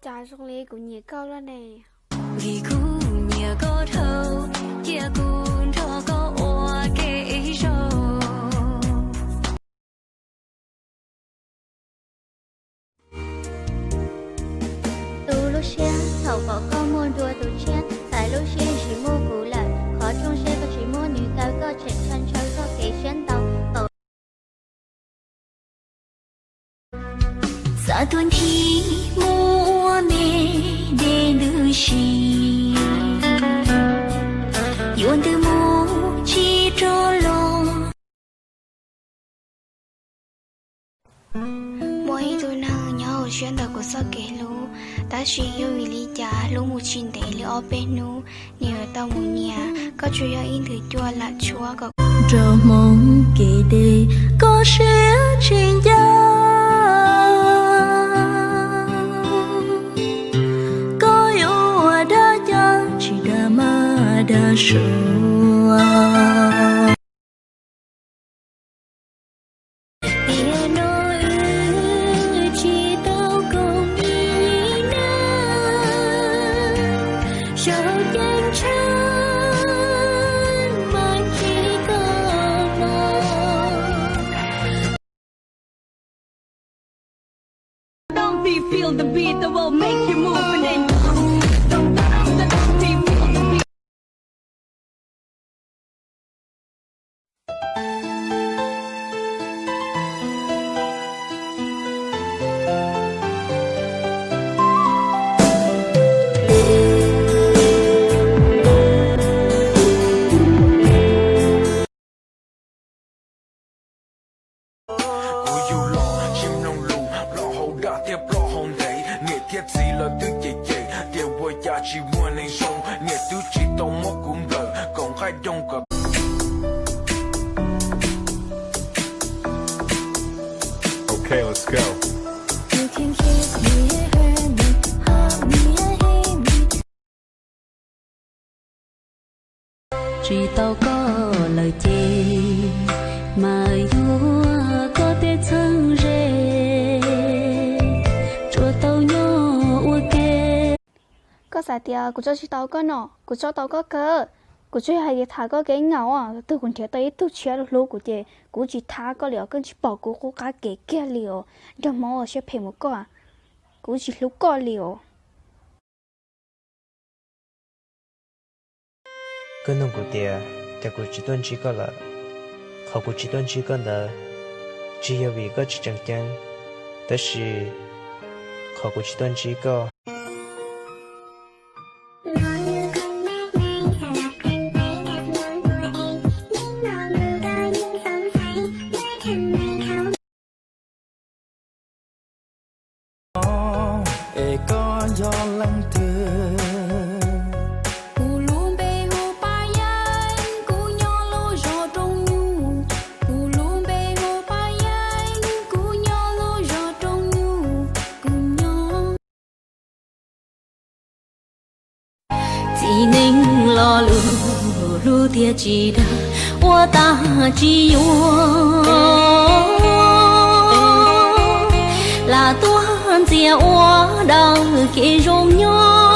Trà trong ly của nhiều câu đó nè. Vì khu nhiều có thâu kia cũng cho có ua kê rồi. Tu lúc xe thầu có không muốn đua tu chen, tại lúc xe chỉ mua cũ lại, khó trong xe có chỉ mua nữ cao có chạy chân chơi có kế chân tàu. Sa tuần thi mua mê đê nữ xì, yuan từ mua chi cho lo. Mỗi tôi nào nhau xuyên đầu của sao kể lú, ta suy yêu vì lý trả lú một chín để lú ở bên nú, nhiều tao một nhà có chủ yếu in thử chua là chúa có. Rồi mong kể đề có sẽ trên giá. Đã sợ tiếng nói chỉ tao không nghĩ na sao nhanh chân mà chỉ có mong. Don't be feel the beat that will make you move and then chỉ muốn anh sống nghe thứ chỉ tao mất cũng đời còn khai đông cả. Okay, let's go. Chỉ tao có lời chê mà vua có thể thân rê cho tao nhỏ ok. Có giải tiền của cho chị tao có nọ, của cho tao có cơ, của chị hay thả có cái ngầu à, từ còn trẻ tới tôi chia được lúa của chị, của chị thả có liệu con chị bỏ của cô cá kế kia liệu, cho mò sẽ phải một con, của chị lúc có liệu. cái nông của tiền,แต่กูchỉ tuân chỉ có là, họกูchỉ tuân chỉ có là, chỉ yêu vì có chỉ chẳng chẳng, 但是họกูchỉ tuân chỉ có. Do lăng thừa Cú luôn bê hồ ba yên, cú nhỏ lô rò trong nhu. Cú luôn bê hồ ba yên, cú nhỏ lô rò trong nhu. Cú nhỏ chỉ nên lo lù lù thiệt chỉ đã qua ta chỉ yêu là tuan chia hoa đào khi rong nhỏ.